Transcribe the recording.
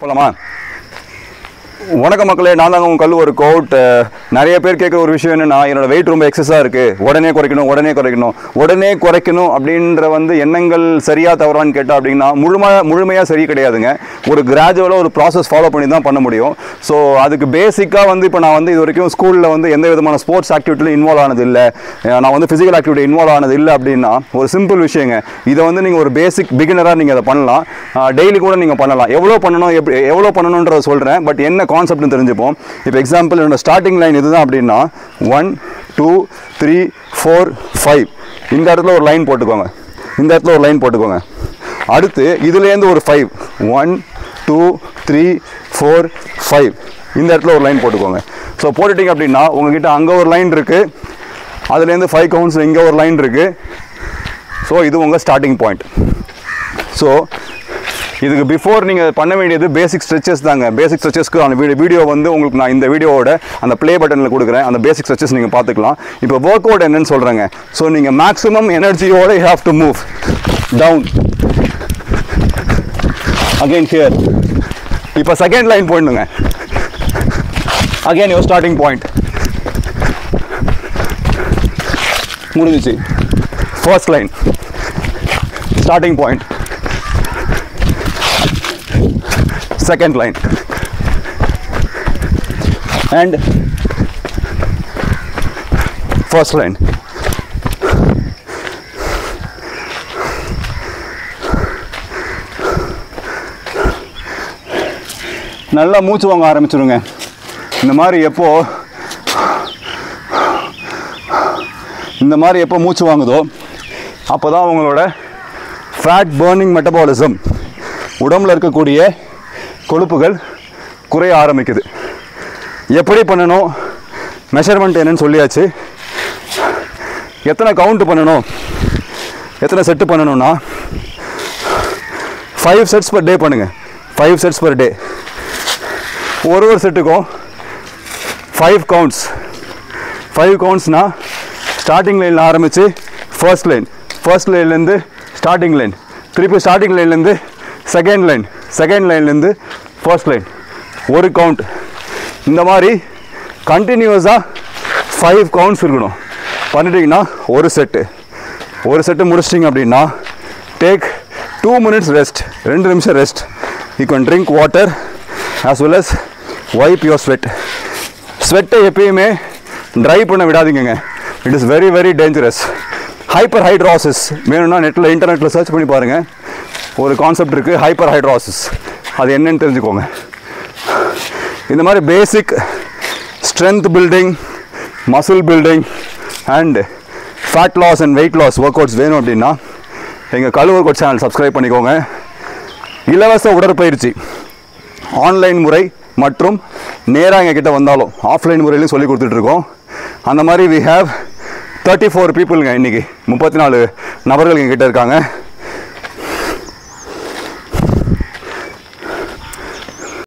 போலாமா? வணக்கம் மக்களே, நான் தாங்க உங்கள் கல்லு ஒரு கோட். நிறைய பேர் கேட்குற ஒரு விஷயம் என்னென்னா, என்னோட வெயிட் ரொம்ப எக்ஸஸாக இருக்குது, உடனே குறைக்கணும் அப்படின்ற எண்ணங்கள் சரியாக தவறான்னு கேட்டால் அப்படின்னா முழுமையாக சரி கிடையாதுங்க. ஒரு கிராஜுவலாக ஒரு ப்ராசஸ் ஃபாலோ பண்ணி தான் பண்ண முடியும். ஸோ அதுக்கு பேசிக்காக இப்போ நான் இது வரைக்கும் ஸ்கூலில் எந்த விதமான ஸ்போர்ட்ஸ் ஆக்டிவிட்டியில் இன்வால்வ் ஆனது இல்லை, நான் ஃபிசிக்கல் ஆக்டிவிட்டி இன்வால்வ் ஆனது இல்லை அப்படின்னா ஒரு சிம்பிள் விஷயங்க. இதை நீங்கள் ஒரு பேசிக் பிகினராக நீங்கள் அதை பண்ணலாம். டெய்லி கூட நீங்கள் பண்ணலாம். எவ்வளோ பண்ணணுன்றதை சொல்கிறேன், பட் என்ன கான்செப்ட்னு தெரிஞ்சுப்போம். இப்போ எக்ஸாம்பிள் என்னோட ஸ்டார்டிங் லைன் இதுதான் அப்படின்னா 1 2 3 4 5 இந்த இடத்துல ஒரு லைன் போட்டுக்கோங்க. அடுத்து இதுலேருந்து ஒரு 5 1 2 3 4 5 இந்த இடத்துல ஒரு லைன் போட்டுக்கோங்க. ஸோ போட்டுட்டிங்க அப்படின்னா உங்ககிட்ட அங்கே ஒரு லைன் இருக்குது, அதுலேருந்து 5 கவுண்ட்ஸ் இங்கே ஒரு லைன் இருக்குது. ஸோ இது உங்கள் ஸ்டார்டிங் பாயிண்ட். ஸோ இதுக்கு பிஃபோர் நீங்கள் பண்ண வேண்டியது பேசிக் ஸ்ட்ரெச்சஸ் தாங்க. பேசிக் ஸ்ட்ரெச்சஸ்க்கு அந்த வீடியோ உங்களுக்கு நான் இந்த வீடியோவோட அந்த ப்ளே பட்டனில் கொடுக்குறேன். அந்த பேசிக் ஸ்ட்ரெச்சஸ் நீங்கள் பார்த்துக்கலாம். இப்போ ஒர்க் அவுட் என்னன்னு சொல்கிறேங்க. ஸோ நீங்கள் மேக்ஸிமம் எனர்ஜியோட you have to move down again here. இப்போ செகண்ட் லைன் போயிடுங்க. அகெயின் யுவர் ஸ்டார்டிங் பாயிண்ட் முடிஞ்சிச்சு. First line starting point, second line and first line. நல்லா மூச்சு வாங்க ஆரம்பிச்சிருங்க. இந்த மாதிரி எப்போ மூச்சு வாங்குதோ அப்போ தான் உங்களோட ஃபேட் பர்னிங் மெட்டபாலிசம், உடம்புல இருக்கக்கூடிய கொழுப்புகள் குறைய ஆரம்பிக்குது. எப்படி பண்ணணும், மெஷர்மெண்ட் என்னன்னு சொல்லியாச்சு. எத்தனை கவுண்ட் பண்ணணும், எத்தனை செட்டு பண்ணணும்னா 5 செட்ஸ் பர் டே பண்ணுங்க. 5 செட்ஸ் பர் டே. ஒரு செட்டுக்கும் 5 கவுண்ட்ஸ். 5 கவுண்ட்ஸ்னா ஸ்டார்டிங் லைனில் ஆரம்பித்து ஃபர்ஸ்ட் லைன்லேருந்து ஸ்டார்டிங் லைன், திருப்பி ஸ்டார்டிங் லைன்லேருந்து செகண்ட் லைன்லேருந்து ஃபர்ஸ்ட் லைன், ஒரு கவுண்ட். இந்த மாதிரி கண்டினியூஸாக 5 கவுண்ட்ஸ் இருக்கணும். பண்ணிட்டீங்கன்னா ஒரு செட்டு முடிச்சிட்டிங்க அப்படின்னா டேக் 2 minutes ரெஸ்ட், 2 நிமிஷம் rest. You can drink water as well as wipe your ஸ்வெட்டை எப்பயுமே ட்ரை பண்ண விடாதீங்க. It is very very dangerous. Hyperhidrosis வேணும்னா இன்டர்நெட்டில் சர்ச் பண்ணி பாருங்கள். ஒரு கான்செப்ட் இருக்குது, ஹைப்பர் ஹைட்ராசிஸ். அது என்னன்னு தெரிஞ்சுக்கோங்க. இந்த மாதிரி basic strength building, muscle building and fat loss and weight loss workouts வேணும் அப்படின்னா எங்கள் கல்லு ஒர்க் அவுட் சேனல் சப்ஸ்கிரைப் பண்ணிக்கோங்க. இலவச உடற்பயிற்சி ஆன்லைன் முறை மற்றும் நேராக எங்கள் கிட்டே வந்தாலும் ஆஃப்லைன் முறையிலையும் சொல்லி கொடுத்துட்ருக்கோம். அந்த மாதிரி வி ஹேவ் 34 பீப்புளுங்க. இன்றைக்கி 34 நபர்கள் எங்கள் கிட்டே இருக்காங்க.